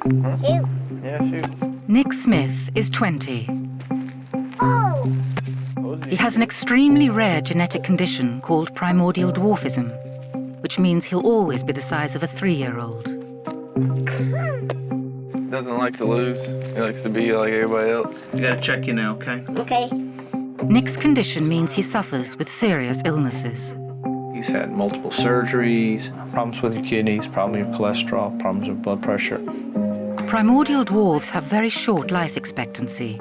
Shoot. Yeah, shoot. Nick Smith is 20. Oh! He has an extremely rare genetic condition called primordial dwarfism, which means he'll always be the size of a 3-year-old. Doesn't like to lose. He likes to be like everybody else. I gotta check you now, okay? Okay. Nick's condition means he suffers with serious illnesses. He's had multiple surgeries, problems with your kidneys, problems with your cholesterol, problems with blood pressure. Primordial dwarves have very short life expectancy.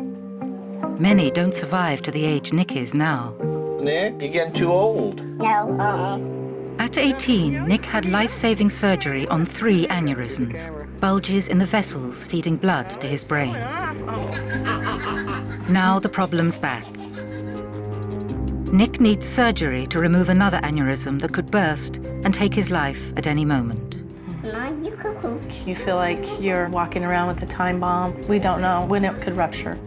Many don't survive to the age Nick is now. Nick, you're getting too old. No, At 18, Nick had life-saving surgery on 3 aneurysms, bulges in the vessels feeding blood to his brain. Now the problem's back. Nick needs surgery to remove another aneurysm that could burst and take his life at any moment. Mom, you cuckoo. You feel like you're walking around with a time bomb. We don't know when it could rupture.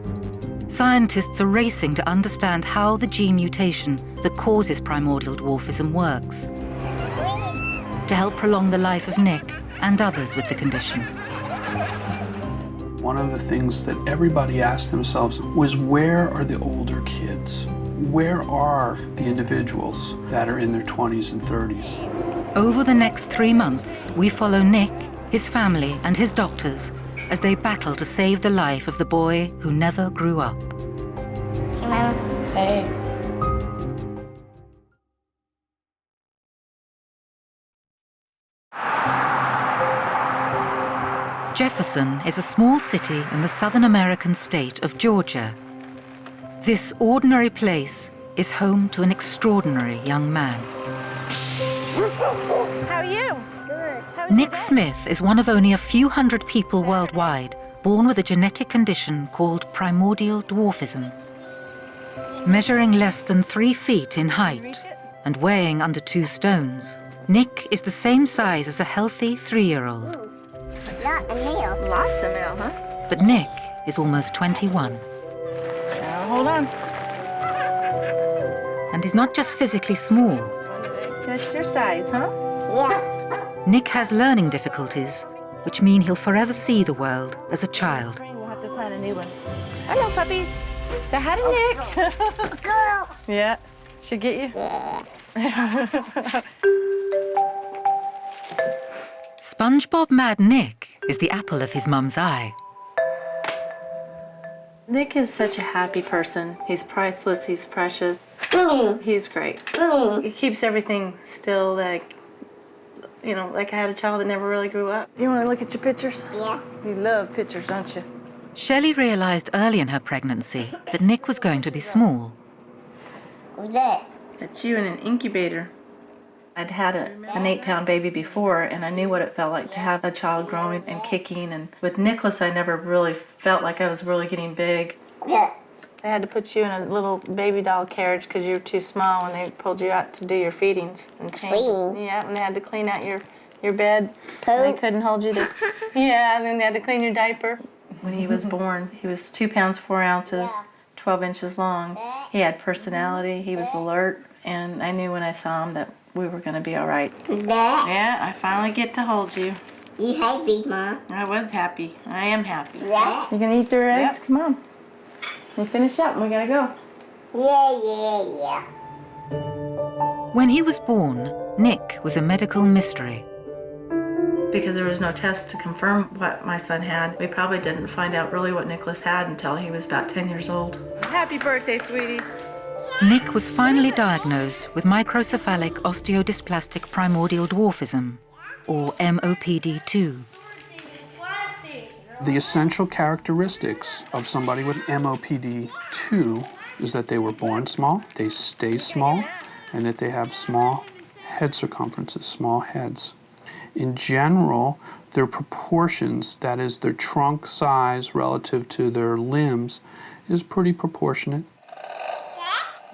Scientists are racing to understand how the gene mutation that causes primordial dwarfism works, to help prolong the life of Nick and others with the condition. One of the things that everybody asked themselves was, where are the older kids? Where are the individuals that are in their 20s and 30s? Over the next 3 months, we follow Nick, his family, and his doctors as they battle to save the life of the boy who never grew up. Hey, Mama. Hey. Jefferson is a small city in the southern American state of Georgia. This ordinary place is home to an extraordinary young man. How are you? Good. Nick Smith is one of only a few hundred people worldwide born with a genetic condition called primordial dwarfism. Measuring less than 3 feet in height and weighing under 2 stones, Nick is the same size as a healthy 3-year-old. Not a nail. Lots of mail, huh? But Nick is almost 21. Now, hold on. And he's not just physically small. That's your size, huh? Yeah. Nick has learning difficulties, which mean he'll forever see the world as a child. We'll have to plan a new one. Hello, puppies. Say hi to Nick. Girl. Yeah. Should get you? Yeah. SpongeBob Mad Nick is the apple of his mum's eye. Nick is such a happy person. He's priceless. He's precious. He's great. He keeps everything still, like, you know, like I had a child that never really grew up. You want to look at your pictures? Yeah. You love pictures, don't you? Shelley realized early in her pregnancy that Nick was going to be small. Who's that? That's you in an incubator. I'd had an 8-pound baby before, and I knew what it felt like to have a child growing and kicking. And with Nicholas, I never really felt like I was really getting big. Yeah. They had to put you in a little baby doll carriage because you were too small when they pulled you out to do your feedings and changes. Feeding? Yeah, when they had to clean out your bed. They Poop? couldn't hold you. Yeah, and then they had to clean your diaper. When he was born, he was 2 pounds 4 ounces, 12 inches long. He had personality. He was alert, and I knew when I saw him that we were going to be all right. That? Yeah, I finally get to hold you. You happy, Mom? I was happy. I am happy. Yeah. You gonna eat your eggs? Yep. Come on. We finish up and we gotta go. Yeah. When he was born, Nick was a medical mystery. Because there was no test to confirm what my son had, we probably didn't find out really what Nicholas had until he was about 10 years old. Happy birthday, sweetie. Nick was finally diagnosed with microcephalic osteodysplastic primordial dwarfism, or MOPD2. The essential characteristics of somebody with MOPD2 is that they were born small, they stay small, and that they have small head circumferences, small heads. In general, their proportions, that is their trunk size relative to their limbs, is pretty proportionate.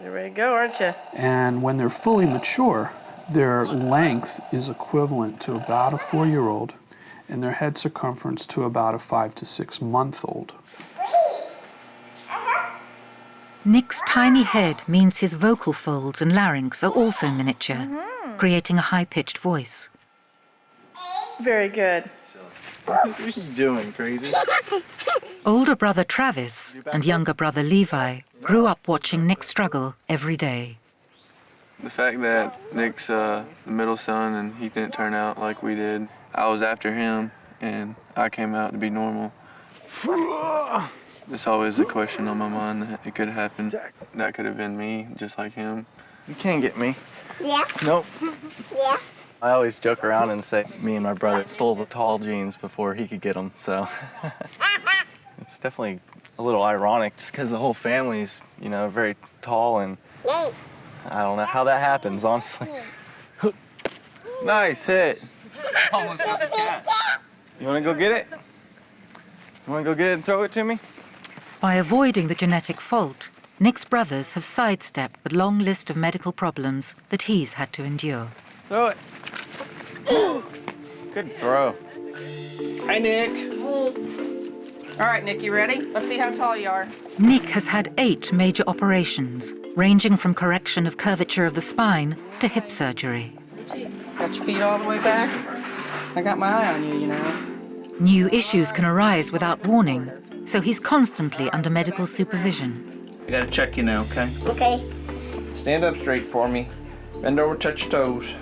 You're ready to go, aren't you? And when they're fully mature, their length is equivalent to about a 4-year-old, and their head circumference to about a 5 to 6 month old. Nick's tiny head means his vocal folds and larynx are also miniature, creating a high-pitched voice. Very good. What are you doing, crazy? Older brother Travis and younger brother Levi grew up watching Nick struggle every day. The fact that Nick's the middle son and he didn't turn out like we did, I was after him and I came out to be normal. There's always a question on my mind that it could happen. That could have been me, just like him. You can't get me. Yeah. Nope. Yeah. I always joke around and say me and my brother stole the tall genes before he could get them, so it's definitely a little ironic just because the whole family's, you know, very tall, and Yay. I don't know how that happens, honestly. Nice hit. Almost got the cat. You want to go get it? You want to go get it and throw it to me? By avoiding the genetic fault, Nick's brothers have sidestepped the long list of medical problems that he's had to endure. Throw it. Good throw. Hi, Nick. All right, Nick, you ready? Let's see how tall you are. Nick has had 8 major operations, ranging from correction of curvature of the spine to hip surgery. Got your feet all the way back? I got my eye on you, you know. New issues can arise without warning, so he's constantly under medical supervision. I gotta check you now, okay? Okay. Stand up straight for me. Bend over, touch your toes.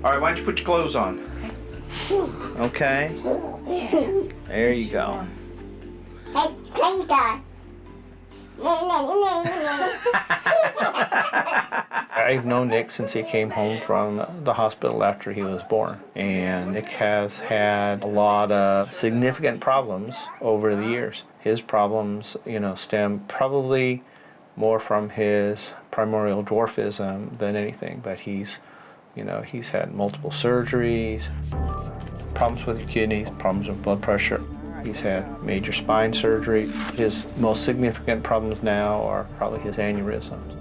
All right, why don't you put your clothes on? Okay. There you go. Hey, thank God. I've known Nick since he came home from the hospital after he was born. And Nick has had a lot of significant problems over the years. His problems, you know, stem probably more from his primordial dwarfism than anything, but he's had multiple surgeries, problems with your kidneys, problems with blood pressure. He's had major spine surgery. His most significant problems now are probably his aneurysms.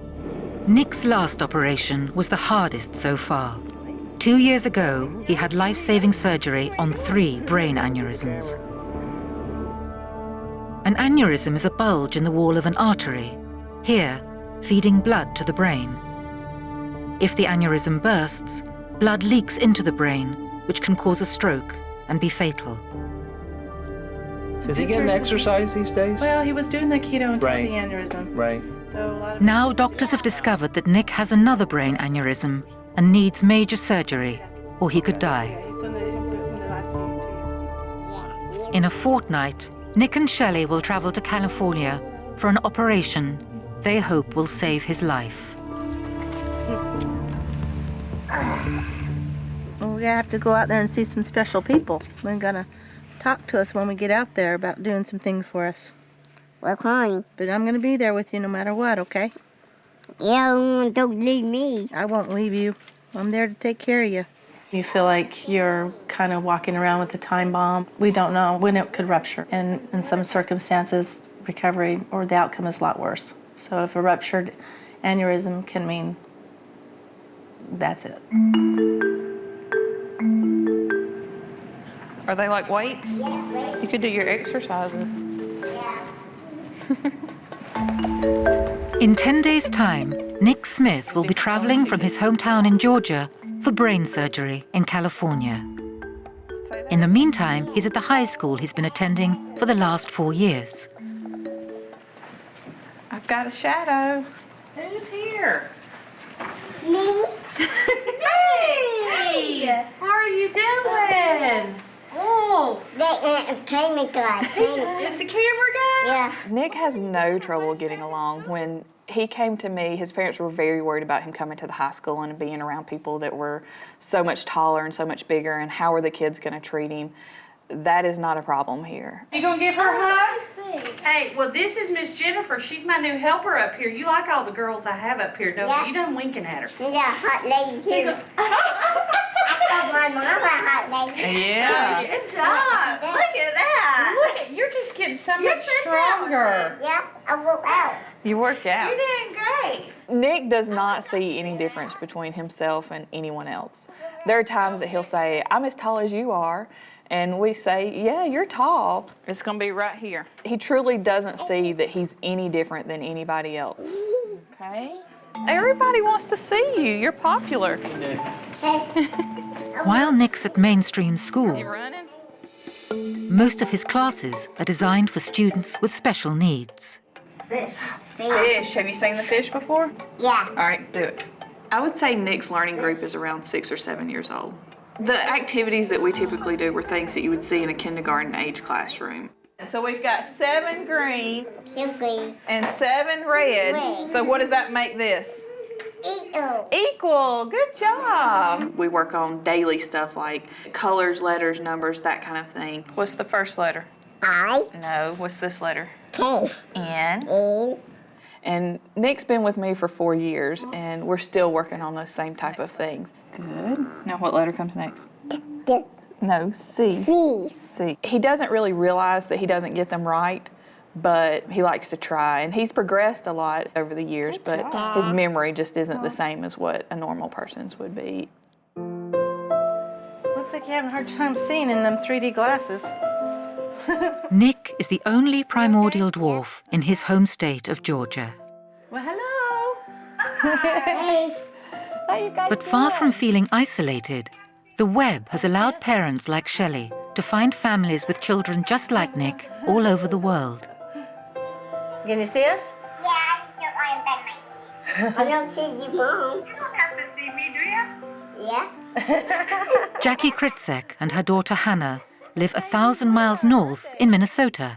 Nick's last operation was the hardest so far. 2 years ago, he had life-saving surgery on 3 brain aneurysms. An aneurysm is a bulge in the wall of an artery, here feeding blood to the brain. If the aneurysm bursts, blood leaks into the brain, which can cause a stroke and be fatal. Is he getting exercise these days? Well, he was doing the keto until Right. the aneurysm. Right. So a lot of Now doctors have discovered that Nick has another brain aneurysm and needs major surgery, or he could die. Yeah, so in the last 2 years. In a fortnight, Nick and Shelley will travel to California for an operation they hope will save his life. Well, we have to go out there and see some special people. They're gonna talk to us when we get out there about doing some things for us. We're fine. But I'm gonna be there with you no matter what, okay? Yeah, don't leave me. I won't leave you. I'm there to take care of you. You feel like you're kind of walking around with a time bomb. We don't know when it could rupture. And in some circumstances, recovery or the outcome is a lot worse. So if a ruptured aneurysm can mean that's it. Are they like weights? You could do your exercises. In 10 days' time, Nick Smith will be traveling from his hometown in Georgia for brain surgery in California. In the meantime, he's at the high school he's been attending for the last 4 years. I've got a shadow. Who's here? Me? Hey! How are you doing? Oh, That camera guy. is the camera guy? Yeah. Nick has no trouble getting along. When he came to me, his parents were very worried about him coming to the high school and being around people that were so much taller and so much bigger, and how are the kids going to treat him? That is not a problem here. You gonna give her a hug? Hey, well, this is Miss Jennifer. She's my new helper up here. You like all the girls I have up here, don't Yeah. you? You done winking at her. Yeah, hot lady too. I thought my mama hot lady. Yeah. Good job. Look at that. Look, you're just getting so much stronger. Yeah, I woke out. You work out. You're doing great. Nick does not see any difference between himself and anyone else. There are times that he'll say, "I'm as tall as you are," and we say, "Yeah, you're tall." It's gonna be right here. He truly doesn't see that he's any different than anybody else. Okay. Everybody wants to see you. You're popular. Hey. While Nick's at mainstream school, most of his classes are designed for students with special needs. Fish. Have you seen the fish before? Yeah. All right, do it. I would say Nick's learning group is around 6 or 7 years old. The activities that we typically do were things that you would see in a kindergarten age classroom. And so we've got 7 green and 7 red. So what does that make this? Equal. Good job. We work on daily stuff like colors, letters, numbers, that kind of thing. What's the first letter? I. No. What's this letter? K. N. And Nick's been with me for 4 years, and we're still working on those same type of things. Good. Now what letter comes next? No, C. C. He doesn't really realize that he doesn't get them right, but he likes to try. And he's progressed a lot over the years, but his memory just isn't the same as what a normal person's would be. Looks like you're having a hard time seeing in them 3D glasses. Nick is the only primordial dwarf in his home state of Georgia. Well, hello. Hey. How you guys But far from feeling isolated, the web has allowed parents like Shelley to find families with children just like Nick all over the world. Can you see us? Yeah, I still want to bend my knee. I don't see you, Mom. You don't have to see me, do you? Yeah. Jackie Kritzek and her daughter Hannah live 1,000 miles north in Minnesota.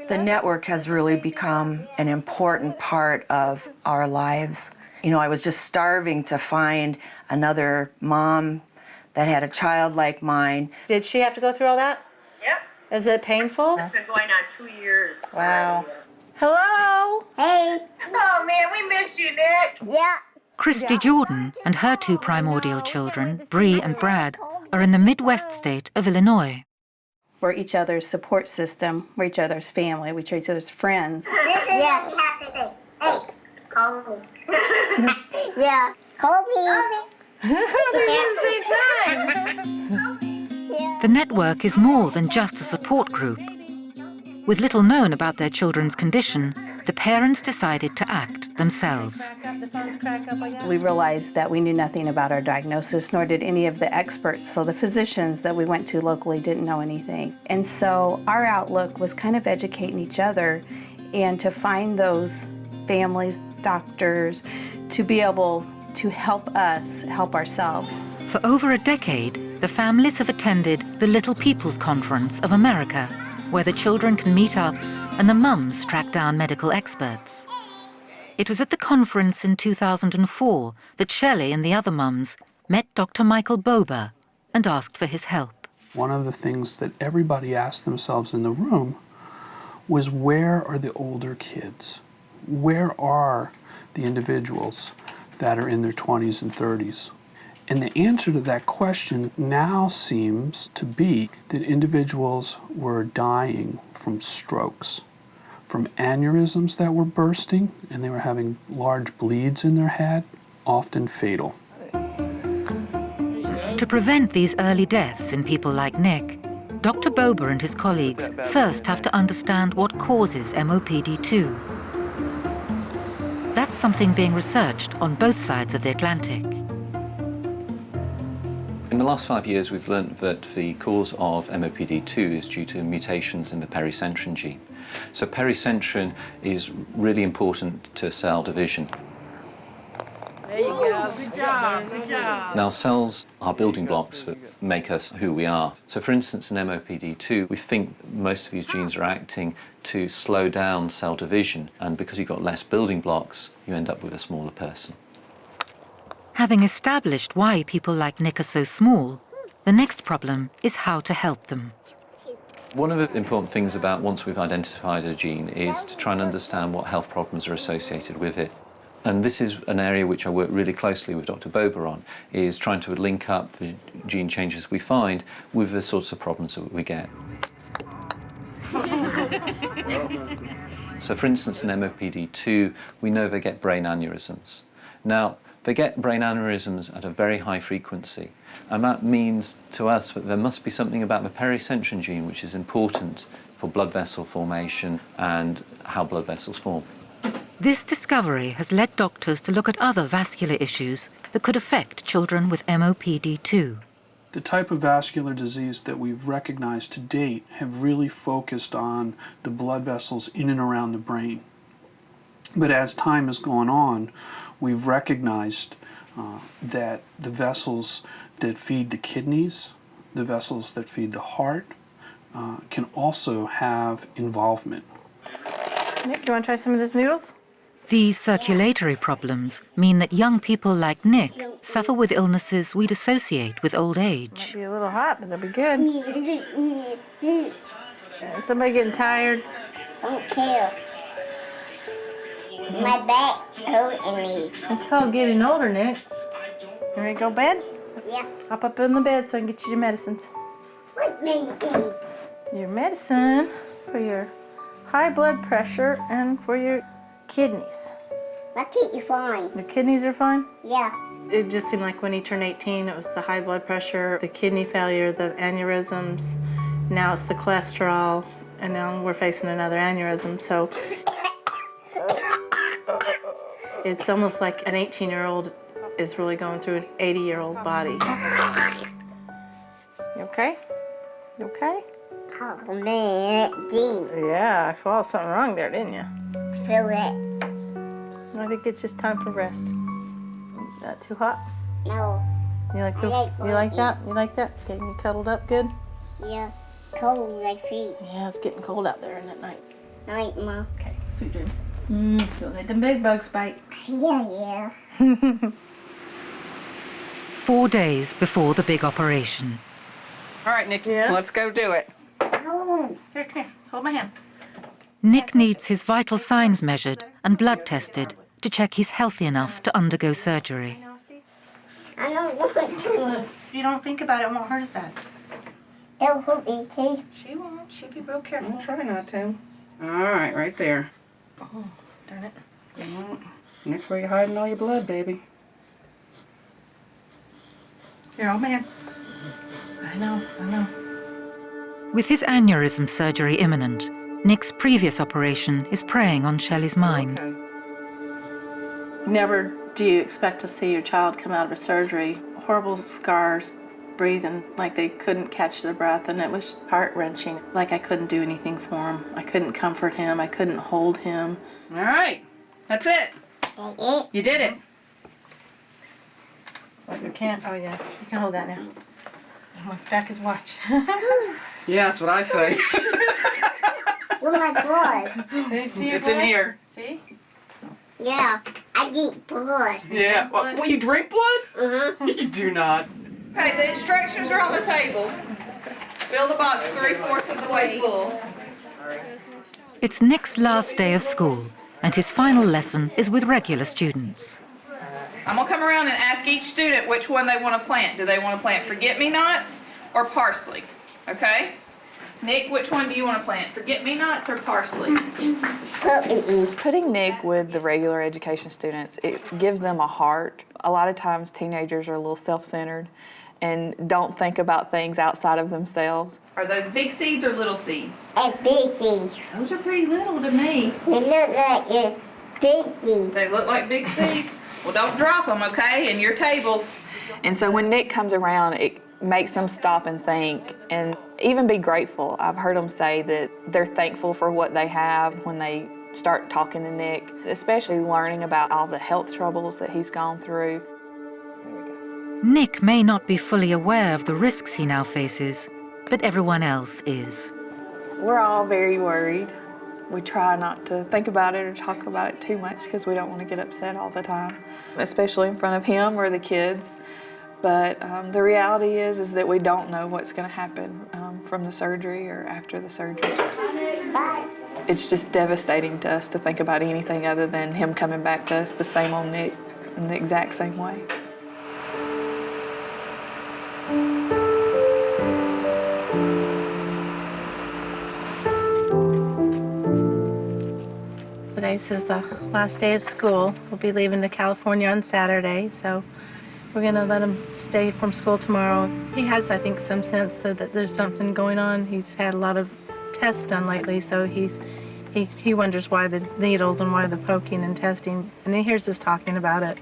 The network has really become an important part of our lives. You know, I was just starving to find another mom that had a child like mine. Did she have to go through all that? Yep. Is it painful? It's been going on 2 years. Wow. Hello. Hey. Oh, man, we miss you, Nick. Yeah. Christy Jordan and her 2 primordial children, Bree and Brad, are in the Midwest state of Illinois. We're each other's support system. We're each other's family. We're each other's friends. Yeah, you have to say, hey, call me. Yeah, call me. The network is more than just a support group. With little known about their children's condition, the parents decided to act themselves. We realized that we knew nothing about our diagnosis, nor did any of the experts. So the physicians that we went to locally didn't know anything. And so our outlook was kind of educating each other and to find those families, doctors, to be able to help us help ourselves. For over a decade, the families have attended the Little People's Conference of America, where the children can meet up and the mums track down medical experts. It was at the conference in 2004 that Shelley and the other mums met Dr. Michael Bober and asked for his help. One of the things that everybody asked themselves in the room was, where are the older kids? Where are the individuals that are in their 20s and 30s? And the answer to that question now seems to be that individuals were dying from strokes, from aneurysms that were bursting, and they were having large bleeds in their head, often fatal. To prevent these early deaths in people like Nick, Dr. Bober and his colleagues first have to understand what causes MOPD2. That's something being researched on both sides of the Atlantic. In the last 5 years, we've learnt that the cause of MOPD2 is due to mutations in the pericentrin gene. So pericentrin is really important to cell division. There you go. Good job. Good job. Now, cells are building blocks that make us who we are. So, for instance, in MOPD2, we think most of these genes are acting to slow down cell division, and because you've got less building blocks, you end up with a smaller person. Having established why people like Nick are so small, the next problem is how to help them. One of the important things about once we've identified a gene is to try and understand what health problems are associated with it. And this is an area which I work really closely with Dr. Bober on, is trying to link up the gene changes we find with the sorts of problems that we get. So for instance, in MOPD2, we know they get brain aneurysms. Now, they get brain aneurysms at a very high frequency, and that means to us that there must be something about the pericentrin gene which is important for blood vessel formation and how blood vessels form. This discovery has led doctors to look at other vascular issues that could affect children with MOPD2. The type of vascular disease that we've recognized to date have really focused on the blood vessels in and around the brain. But as time has gone on, we've recognized that the vessels that feed the kidneys, the vessels that feed the heart, can also have involvement. Nick, do you want to try some of these noodles? These circulatory problems mean that young people like Nick suffer with illnesses we'd associate with old age. Might be a little hot, but they'll be good. Somebody getting tired? Don't care. My back's hurting me. It's called getting older, Nick. You ready to go to bed? Yeah. Hop up in the bed so I can get you your medicines. What medicine? Your medicine for your high blood pressure and for your kidneys. My kidney fine. Your kidneys are fine? Yeah. It just seemed like when he turned 18, it was the high blood pressure, the kidney failure, the aneurysms. Now it's the cholesterol, and now we're facing another aneurysm. So it's almost like an 18-year-old is really going through an 80-year-old body. You okay? You okay? Oh man, gee. Yeah, I saw something wrong there, didn't you? Feel it. I think it's just time for rest. Not too hot? No. You like I like you like that? You like that? Getting you cuddled up good? Yeah. Cold my feet. Yeah, it's getting cold out there, isn't it, night? Night, Mom. Okay, sweet dreams. Don't let them big bugs bite. Yeah. 4 days before the big operation. All right, Nick, let's go do it. Here, come here. Hold my hand. Nick needs his vital signs measured and blood tested to check he's healthy enough to undergo surgery. I don't want to. If you don't think about it, it won't hurt as bad. It'll hurt me too. She won't. She'll be real careful. I'll try not to. All right, right there. Oh, darn it. That's where you're hiding all your blood, baby. Here, hold my hand. I know. With his aneurysm surgery imminent, Nick's previous operation is preying on Shelley's mind. Never do you expect to see your child come out of a surgery. Horrible scars, breathing like they couldn't catch their breath, and it was heart-wrenching. Like I couldn't do anything for him. I couldn't comfort him. I couldn't hold him. All right, that's it. You did it. You can't. Oh yeah, you can hold that now. What's back his watch? Yeah, that's what I say. Where's my blood? It's in here. See? Yeah. I drink blood. Yeah. Well, you drink blood? Uh-huh. You do not. Okay, the instructions are on the table. Fill the box 3/4 of the way full. It's Nick's last day of school, and his final lesson is with regular students. I'm gonna come around and ask each student which one they want to plant. Do they want to plant forget-me-nots or parsley? Okay? Nick, which one do you want to plant? Forget-me-nots or parsley? Putting Nick with the regular education students, it gives them a heart. A lot of times teenagers are a little self-centered and don't think about things outside of themselves. Are those big seeds or little seeds? Big seeds. Those are pretty little to me. They look like big seeds. They look like big seeds? Well, don't drop them, okay, in your table. And so when Nick comes around, it makes them stop and think and even be grateful. I've heard them say that they're thankful for what they have when they start talking to Nick, especially learning about all the health troubles that he's gone through. Nick may not be fully aware of the risks he now faces, but everyone else is. We're all very worried. We try not to think about it or talk about it too much because we don't want to get upset all the time, especially in front of him or the kids. But the reality is that we don't know what's going to happen from the surgery or after the surgery. It's just devastating to us to think about anything other than him coming back to us the same old Nick in the exact same way. Today's his last day of school. We'll be leaving to California on Saturday, so we're going to let him stay from school tomorrow. He has, I think, some sense so that there's something going on. He's had a lot of tests done lately, so he wonders why the needles and why the poking and testing, and he hears us talking about it.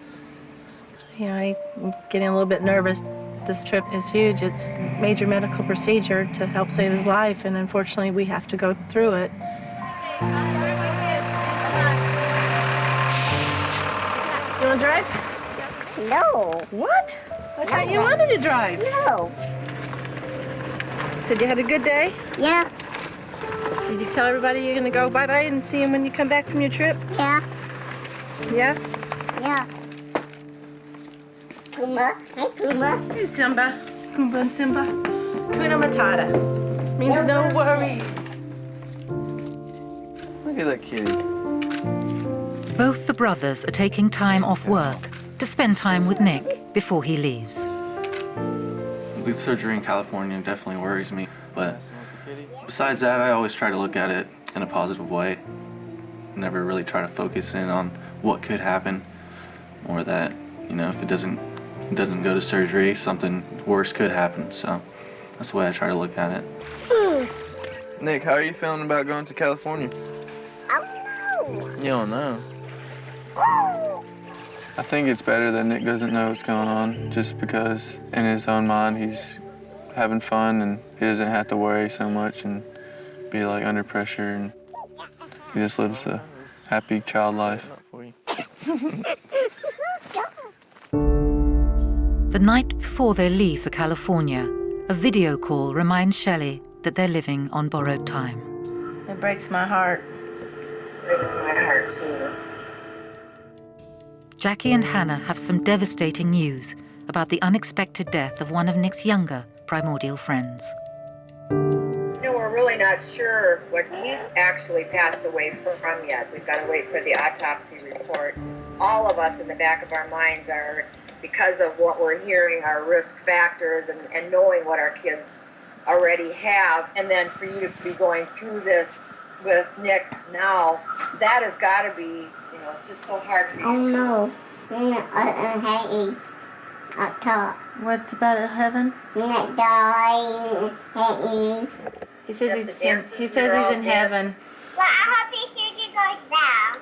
You know, I'm getting a little bit nervous. This trip is huge. It's a major medical procedure to help save his life, and unfortunately we have to go through it. You want to drive? No. What? I thought you wanted to drive. No. So you had a good day? Yeah. Did you tell everybody you're going to go bye-bye and see him when you come back from your trip? Yeah. Yeah? Yeah. Pumbaa. Hey, Pumbaa. Hey, Simba. Pumbaa and Simba. Kuna Matata. Means no worries. Look at that kitty. Both the brothers are taking time off work to spend time with Nick before he leaves. The surgery in California definitely worries me, but besides that, I always try to look at it in a positive way. Never really try to focus in on what could happen, or that, you know, if it doesn't go to surgery, something worse could happen. So that's the way I try to look at it. Nick, how are you feeling about going to California? I don't know. You don't know. I think it's better that Nick doesn't know what's going on, just because in his own mind he's having fun and he doesn't have to worry so much and be like under pressure, and he just lives a happy child life. The night before they leave for California, a video call reminds Shelley that they're living on borrowed time. It breaks my heart. Breaks my heart too. Jackie and Hannah have some devastating news about the unexpected death of one of Nick's younger primordial friends. You know, we're really not sure what he's actually passed away from yet. We've got to wait for the autopsy report. All of us in the back of our minds are, because of what we're hearing, our risk factors and knowing what our kids already have. And then for you to be going through this with Nick now, that has got to be, you know, just so hard for you. Oh no. I'm hating. Up top. What's about it, heaven? Not dying. Hating. He says he's in heaven. Well, I hope his surgery goes down.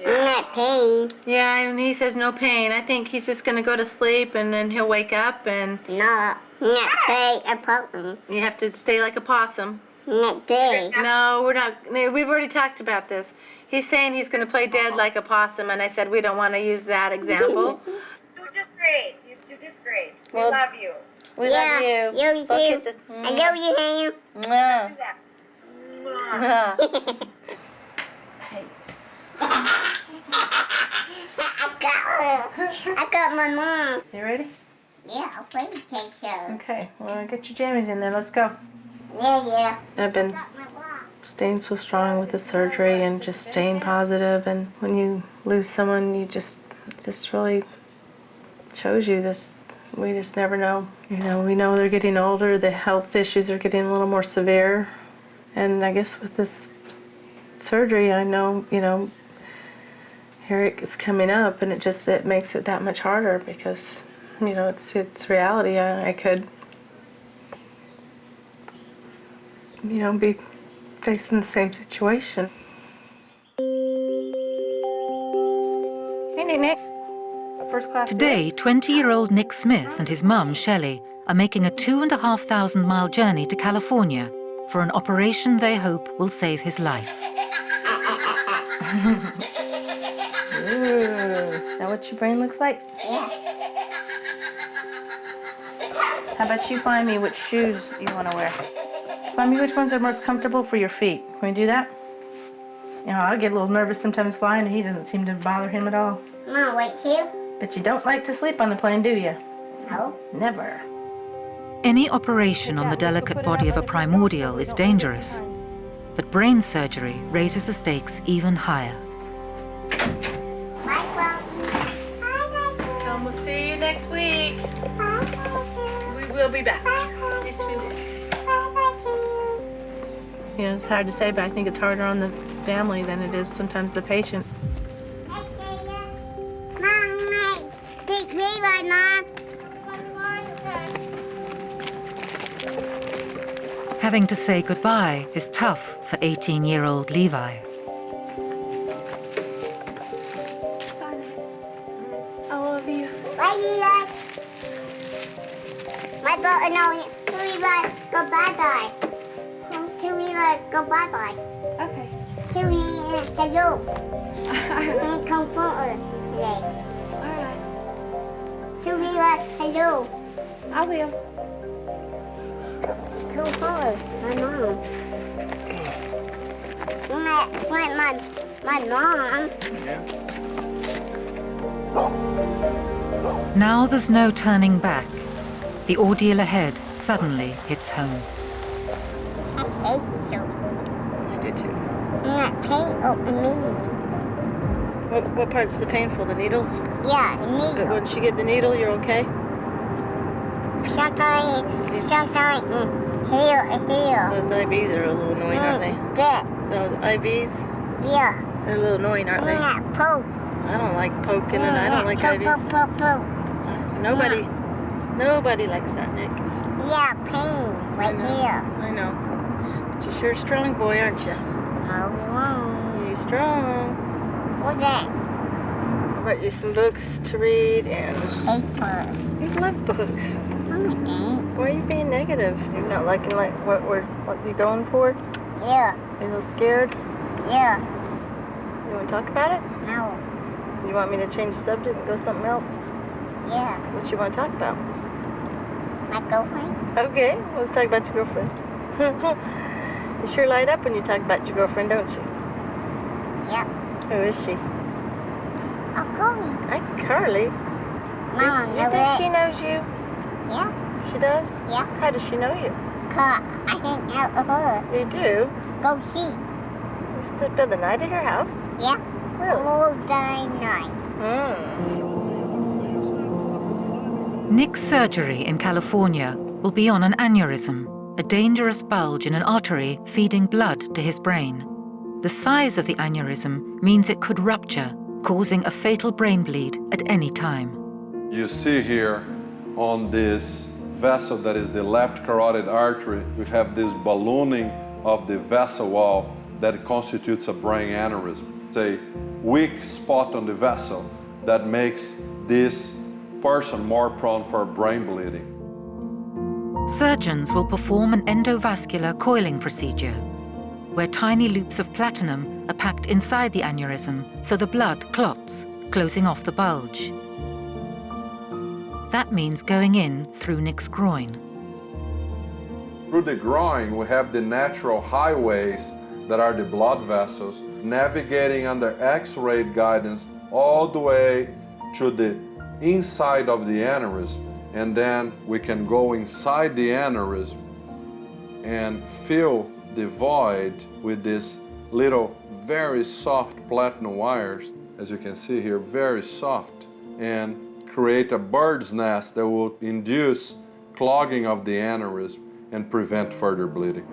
I'm not pain. Yeah, and he says no pain. I think he's just going to go to sleep and then he'll wake up and... No, not stay a possum. You have to stay like a possum. Not dead. No, we're not. We've already talked about this. He's saying he's going to play dead like a possum, and I said we don't want to use that example. You're just great. You're just great. We Well, love you. We love you. You too. I love you, Ham. Mwah. Do that. Mwah. I got my mom. You ready? Yeah, I'll play the cake show. Okay. Well, get your jammies in there. Let's go. Yeah. I've been staying so strong with the surgery and just staying positive. And when you lose someone, you just really shows you this. We just never know. You know, we know they're getting older. The health issues are getting a little more severe. And I guess with this surgery, I know, you know, here it's coming up, and it makes it that much harder because, you know, it's reality. I could, you know, be facing the same situation. Hey, Nick. First class. Today, 20-year-old Nick Smith and his mum, Shelley, are making a 2,500-mile journey to California for an operation they hope will save his life. Ooh, is that what your brain looks like? Yeah. How about you find me which shoes you want to wear? Find me which ones are most comfortable for your feet. Can we do that? You know, I get a little nervous sometimes flying, and he doesn't seem to bother him at all. Mom, wait here. But you don't like to sleep on the plane, do you? No. Never. Any operation on the delicate body of a primordial is dangerous, but brain surgery raises the stakes even higher. Bye, Chloe. Come, we'll see you next week. We will be back. Yes, we will. Yeah, it's hard to say, but I think it's harder on the family than it is sometimes the patient. Take me right now. Having to say goodbye is tough for 18-year-old Levi. I love you. Bye, Levi. My daughter knows we like go bye-bye. Till we like go bye-bye. Okay. Till we hello. And come forward today. All right. Till we like hello. I will. Come forward, my mom. My mom. Now there's no turning back. The ordeal ahead suddenly hits home. I hate surgery. I do too. Not painful to me. What part's the painful? The needles? Yeah, the needle. But once you get the needle, you're okay? Sometimes here. Those IVs are a little annoying, aren't they? That. Those IVs? Yeah. They're a little annoying, aren't they? Not poke. I don't like poking and I don't like IVs. Poke. Nobody likes that, Nick. Yeah, pain right here. I know. But you're sure a strong boy, aren't you? You're strong. What's that? I brought you some books to read and... Paper. You love books. Okay. Why are you being negative? You're not liking what you're going for? Yeah. You're a little scared? Yeah. You want to talk about it? No. You want me to change the subject and go something else? Yeah. What you want to talk about? My girlfriend? Okay, let's talk about your girlfriend. You sure light up when you talk about your girlfriend, don't you? Yep. Who is she? Carly. Hi, Carly. Mom, Do you think she knows you? Yeah. She does? Yeah. How does she know you? 'Cause I hang out with her. You do? Go see. You spend the night at her house? Yeah. Really? All day night. Nick's surgery in California will be on an aneurysm, a dangerous bulge in an artery feeding blood to his brain. The size of the aneurysm means it could rupture, causing a fatal brain bleed at any time. You see here on this vessel that is the left carotid artery, we have this ballooning of the vessel wall that constitutes a brain aneurysm. It's a weak spot on the vessel that makes this person more prone for brain bleeding. Surgeons will perform an endovascular coiling procedure, where tiny loops of platinum are packed inside the aneurysm so the blood clots, closing off the bulge. That means going in through Nick's groin. Through the groin, we have the natural highways that are the blood vessels, navigating under X-ray guidance all the way to the inside of the aneurysm. And then we can go inside the aneurysm and fill the void with these little, very soft platinum wires, as you can see here, very soft, and create a bird's nest that will induce clogging of the aneurysm and prevent further bleeding.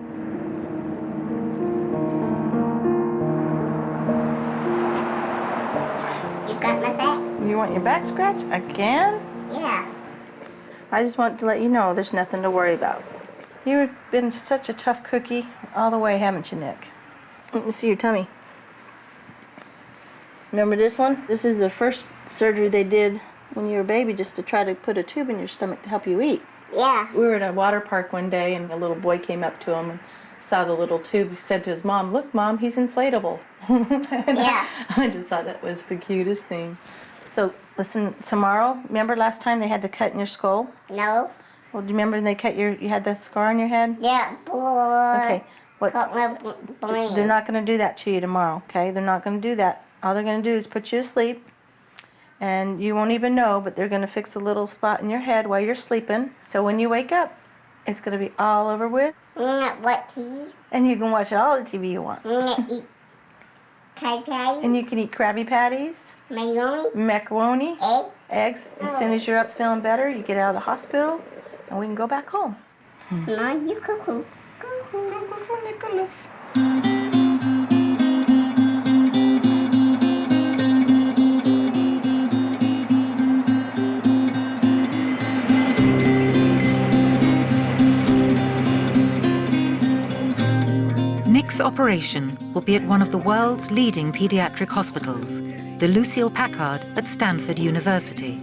You got my back? You want your back scratched again? Yeah. I just want to let you know there's nothing to worry about. You've been such a tough cookie all the way, haven't you, Nick? Let me see your tummy. Remember this one? This is the first surgery they did when you were a baby, just to try to put a tube in your stomach to help you eat. Yeah. We were at a water park one day and a little boy came up to him and saw the little tube. He said to his mom, "Look, Mom, he's inflatable." Yeah. I just thought that was the cutest thing. So, listen, tomorrow, remember last time they had to cut in your skull? No. Well, do you remember when they cut you had that scar on your head? Yeah, boy. Okay. Cut my brain. They're not going to do that to you tomorrow, okay? They're not going to do that. All they're going to do is put you to sleep, and you won't even know, but they're going to fix a little spot in your head while you're sleeping. So when you wake up, it's going to be all over with. What TV? And you can watch all the TV you want. Eat Krabby Patties. And you can eat Krabby Patties. Macaroni. Eggs. As soon as you're up feeling better, you get out of the hospital, and we can go back home. Mom, you cuckoo. Cuckoo for Nicholas. Nick's operation will be at one of the world's leading pediatric hospitals, the Lucile Packard at Stanford University.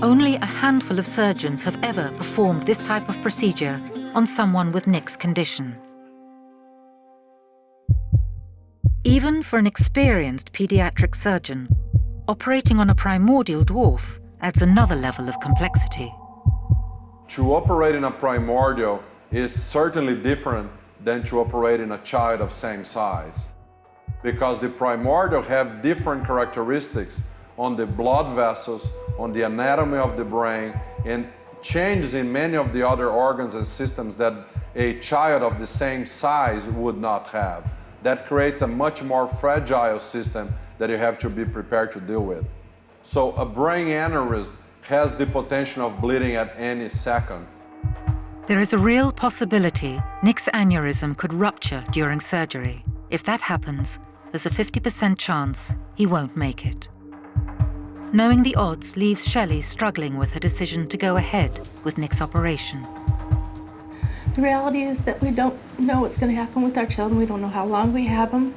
Only a handful of surgeons have ever performed this type of procedure on someone with Nick's condition. Even for an experienced pediatric surgeon, operating on a primordial dwarf adds another level of complexity. To operate in a primordial is certainly different than to operate in a child of same size, because the primordial have different characteristics on the blood vessels, on the anatomy of the brain, and changes in many of the other organs and systems that a child of the same size would not have. That creates a much more fragile system that you have to be prepared to deal with. So a brain aneurysm has the potential of bleeding at any second. There is a real possibility Nick's aneurysm could rupture during surgery. If that happens, there's a 50% chance he won't make it. Knowing the odds leaves Shelley struggling with her decision to go ahead with Nick's operation. The reality is that we don't know what's going to happen with our children. We don't know how long we have them.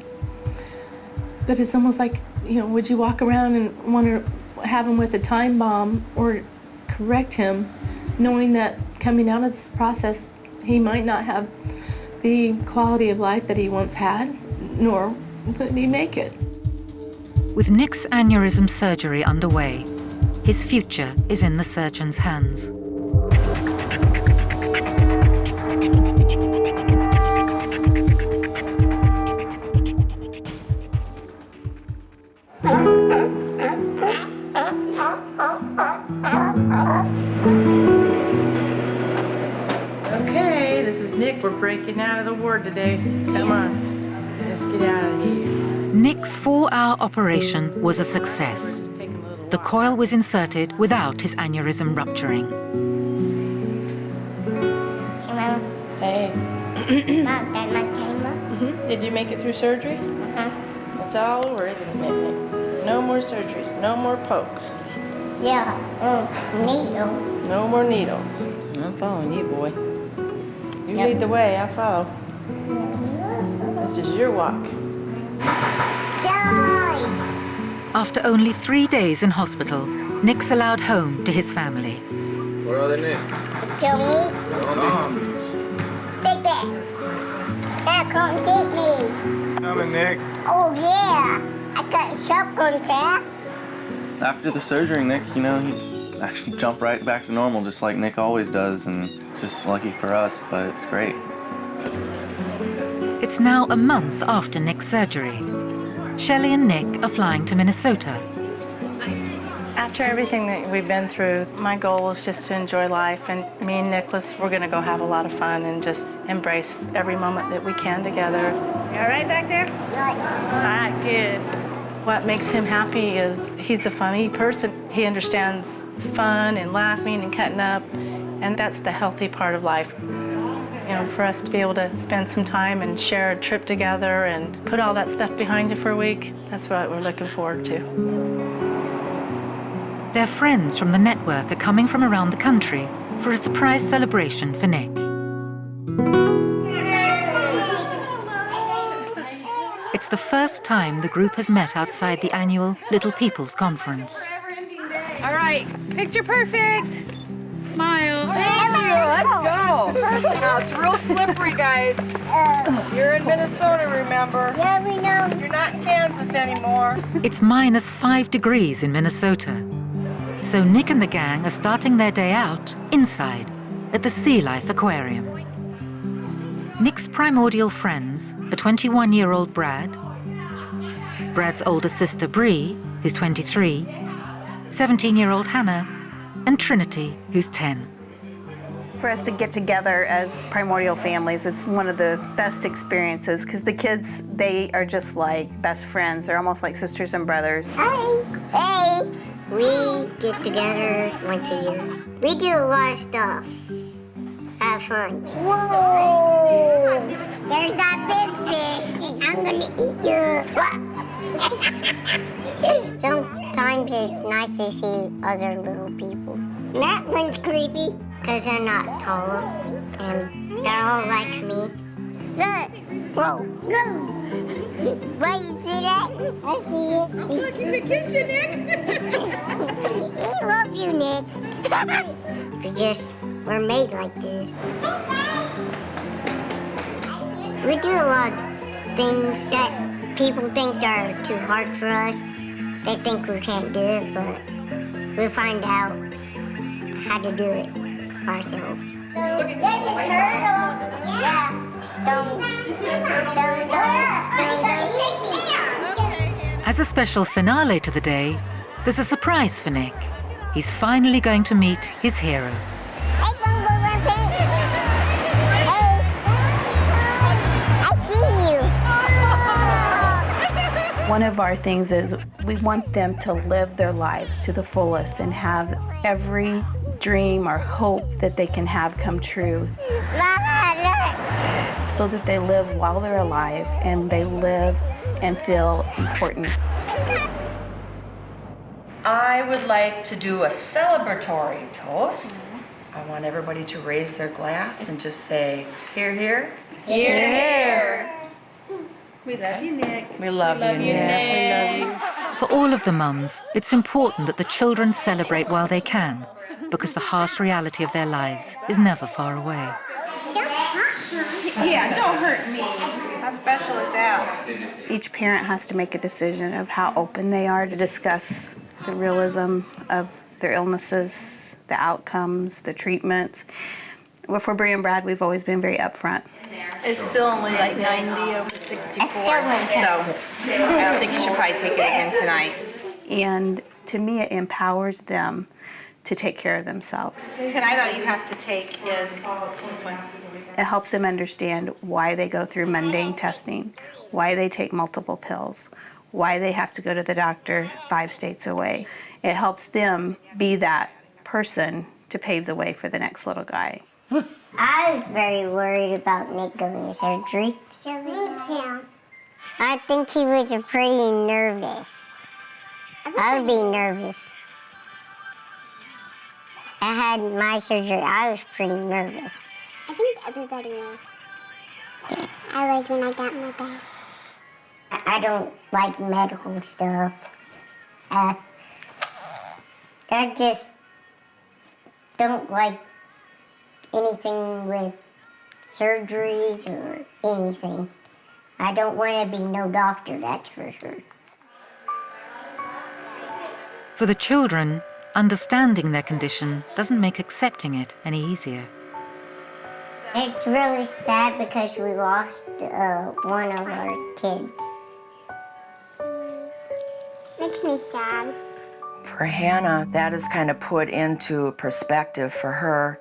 But it's almost like, would you walk around and want to have him with a time bomb or correct him, knowing that coming out of this process, he might not have the quality of life that he once had, nor would he make it. With Nick's aneurysm surgery underway, his future is in the surgeon's hands. Okay, this is Nick. We're breaking out of the ward today. Come on, let's get out of here. Nick's 4-hour operation was a success. The coil was inserted without his aneurysm rupturing. Hello. Hey. Mom, Dad, Mom came up. Did you make it through surgery? It's all over, isn't it, Nick? No more surgeries, no more pokes. Yeah, needle. No more needles. I'm following you, boy. You lead the way, I follow. This is your walk. After only 3 days in hospital, Nick's allowed home to his family. Where are they, Nick? Kill me. Take that. Dad, come get me. Coming, Nick. Oh, yeah. I got sharp contact. After the surgery, Nick, he actually jumped right back to normal, just like Nick always does, and it's just lucky for us, but it's great. It's now a month after Nick's surgery. Shelley and Nick are flying to Minnesota. After everything that we've been through, my goal is just to enjoy life, and me and Nicholas, we're gonna go have a lot of fun and just embrace every moment that we can together. You all right back there? All right, good. What makes him happy is he's a funny person. He understands fun and laughing and cutting up, and that's the healthy part of life. For us to be able to spend some time and share a trip together and put all that stuff behind you for a week, that's what we're looking forward to. Their friends from the network are coming from around the country for a surprise celebration for Nick. It's the first time the group has met outside the annual Little People's Conference. All right, picture perfect. Smile. Thank you. Let's go. Now it's real slippery, guys. You're in Minnesota, remember? Yeah, we know. You're not in Kansas anymore. It's -5 degrees in Minnesota. So Nick and the gang are starting their day out inside at the Sea Life Aquarium. Nick's primordial friends are 21-year-old Brad, Brad's older sister Bree, who's 23, 17-year-old Hannah, and Trinity, who's 10. For us to get together as primordial families, it's one of the best experiences because the kids, they are just like best friends. They're almost like sisters and brothers. Hey, we get together once a year. We do a lot of stuff. Have fun. Whoa! There's that big fish. I'm gonna eat you. Sometimes it's nice to see other little people. That one's creepy because they're not taller and they're all like me. Look! Whoa! Go! Why, you see that? I see it. Look, he's a kiss you, Nick. He loves you, Nick. We're made like this. We do a lot of things that people think are too hard for us. They think we can't do it, but we'll find out how to do it for ourselves. There's a turtle. Yeah. As a special finale to the day, there's a surprise for Nick. He's finally going to meet his hero. One of our things is we want them to live their lives to the fullest and have every dream or hope that they can have come true. So that they live while they're alive and they live and feel important. I would like to do a celebratory toast. I want everybody to raise their glass and just say, "Here, here." Here, here. We love you, Nick. We love you, Nick. We love you. For all of the mums, it's important that the children celebrate while they can, because the harsh reality of their lives is never far away. Yeah, don't hurt me. How special is that? Each parent has to make a decision of how open they are to discuss the realism of their illnesses, the outcomes, the treatments. Well, for Bree and Brad, we've always been very upfront. It's still only like 90 over 64, so I don't think you should probably take it again tonight. And to me, it empowers them to take care of themselves. Tonight all you have to take is this one. It helps them understand why they go through mundane testing, why they take multiple pills, why they have to go to the doctor 5 states away. It helps them be that person to pave the way for the next little guy. I was very worried about Nick going to surgery. Me too. I think he was pretty nervous. I would be nervous. I had my surgery. I was pretty nervous. I think everybody was. I was when I got my bag. I don't like medical stuff. I just don't like anything with surgeries or anything. I don't want to be no doctor, that's for sure. For the children, understanding their condition doesn't make accepting it any easier. It's really sad because we lost one of our kids. Makes me sad. For Hannah, that is kind of put into perspective for her.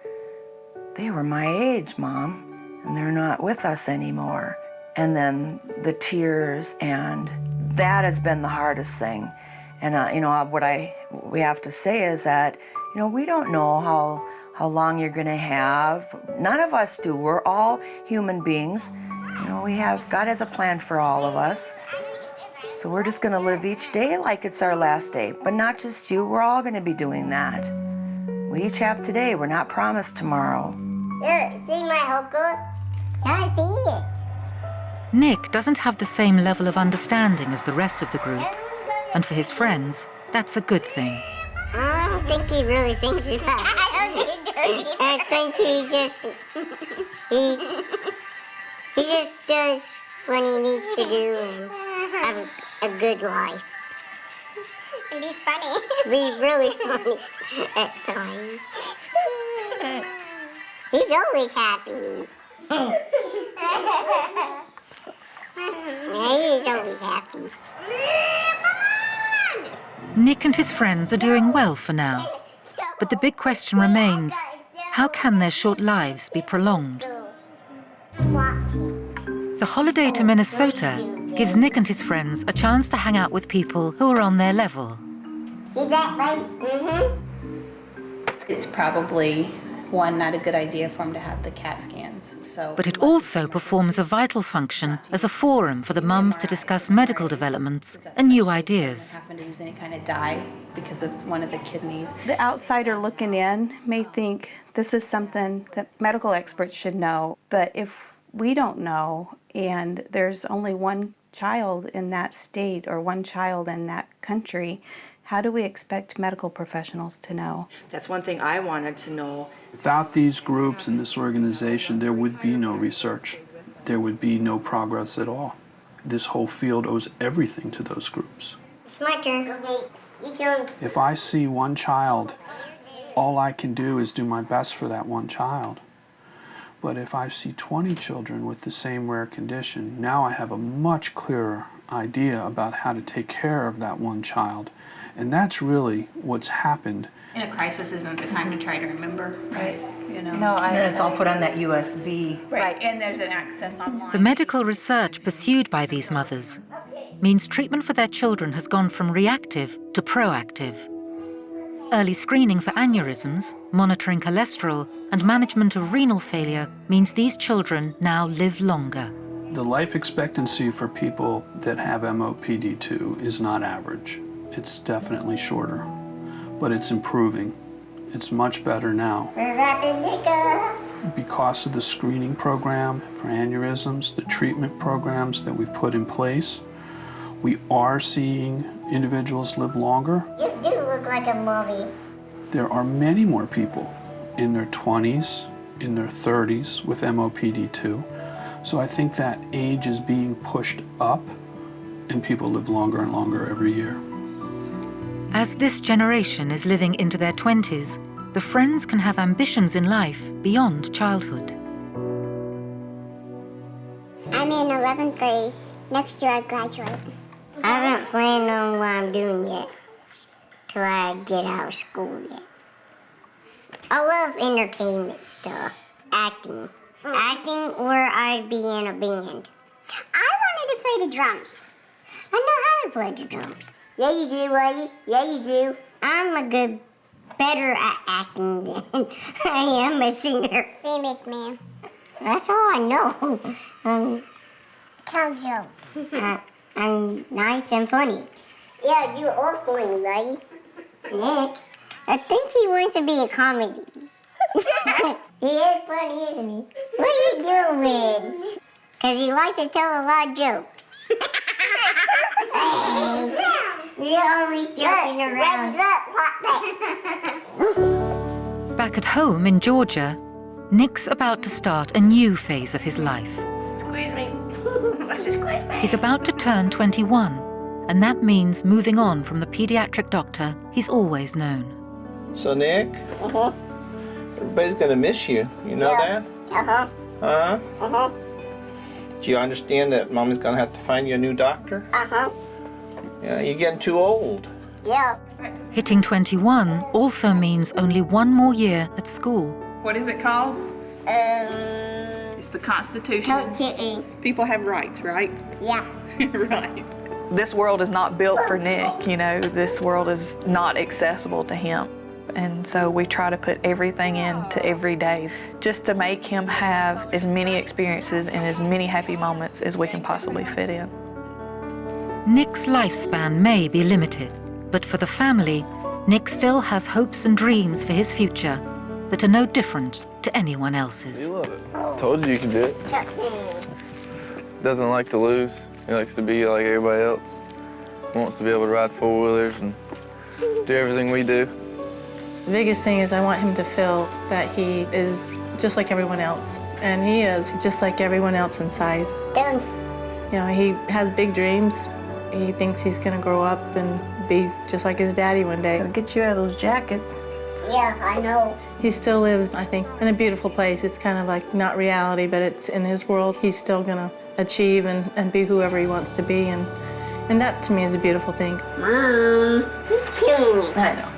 They were my age, Mom, and they're not with us anymore. And then the tears, and that has been the hardest thing. And what we have to say is that, we don't know how long you're going to have. None of us do. We're all human beings. God has a plan for all of us. So we're just going to live each day like it's our last day. But not just you, we're all going to be doing that. We each have today. We're not promised tomorrow. Here, see my hookah? Can I see it? Nick doesn't have the same level of understanding as the rest of the group. And for his friends, that's a good thing. I don't think he really thinks about it. I think he just does what he needs to do and have a good life. And be funny. Be really funny at times. He's always happy. Yeah, he's always happy. Nick and his friends are doing well for now. But the big question remains, how can their short lives be prolonged? The holiday to Minnesota gives Nick and his friends a chance to hang out with people who are on their level. See that, right? Mm-hmm. It's probably, not a good idea for him to have the CAT scans. But it also performs a vital function as a forum for the mums to discuss medical developments and new ideas. Happen to use any kind of dye because of one of the kidneys. The outsider looking in may think this is something that medical experts should know, but if we don't know and there's only one child in that state or one child in that country How do we expect medical professionals to know? That's one thing I wanted to know. Without these groups and this organization, there would be no research. There would be no progress at all. This whole field owes everything to those groups. It's my turn. Okay, you turn. If I see one child, all I can do is do my best for that one child. But if I see 20 children with the same rare condition, now I have a much clearer idea about how to take care of that one child. And that's really what's happened. In a crisis isn't the time to try to remember, right? You know. No, and then it's all put on that USB. Right, and there's an access online. The medical research pursued by these mothers means treatment for their children has gone from reactive to proactive. Early screening for aneurysms, monitoring cholesterol, and management of renal failure means these children now live longer. The life expectancy for people that have MOPD2 is not average. It's definitely shorter, but it's improving. It's much better now. We're wrapping Nick up. Because of the screening program for aneurysms, the treatment programs that we've put in place, we are seeing individuals live longer. You do look like a mommy. There are many more people in their 20s, in their 30s with MOPD2. So I think that age is being pushed up and people live longer and longer every year. As this generation is living into their 20s, the friends can have ambitions in life beyond childhood. I'm in 11th grade. Next year I graduate. I haven't planned on what I'm doing yet till I get out of school yet. I love entertainment stuff, acting. Acting where I'd be in a band. I wanted to play the drums. I know how to play the drums. Yeah, you do, buddy. Yeah, you do. I'm better at acting than I am a singer. Same it, man. That's all I know. Tell jokes. I'm nice and funny. Yeah, you are funny, buddy. Nick, I think he wants to be a comedy. He is funny, isn't he? What are you doing? Because he likes to tell a lot of jokes. Hey, you're always joking around. Back at home in Georgia, Nick's about to start a new phase of his life. Squeeze me. He's about to turn 21, and that means moving on from the pediatric doctor he's always known. So, Nick, everybody's going to miss you. You know that? Uh-huh. Huh? Uh-huh. Do you understand that Mommy's going to have to find you a new doctor? Uh-huh. Yeah, you're getting too old. Yeah. Hitting 21 also means only one more year at school. What is it called? It's the Constitution. People have rights, right? Yeah. Right. This world is not built for Nick, you know, this world is not accessible to him. And so we try to put everything into every day just to make him have as many experiences and as many happy moments as we can possibly fit in. Nick's lifespan may be limited, but for the family, Nick still has hopes and dreams for his future that are no different to anyone else's. You love it. Told you could do it. Doesn't like to lose. He likes to be like everybody else. Wants to be able to ride four-wheelers and do everything we do. The biggest thing is I want him to feel that he is just like everyone else. And he is just like everyone else inside. You know, he has big dreams. He thinks he's going to grow up and be just like his daddy one day. Gotta get you out of those jackets. Yeah, I know. He still lives, I think, in a beautiful place. It's kind of like not reality, but it's in his world. He's still going to achieve and be whoever he wants to be. And that, to me, is a beautiful thing. Mom, he's killing me. I know.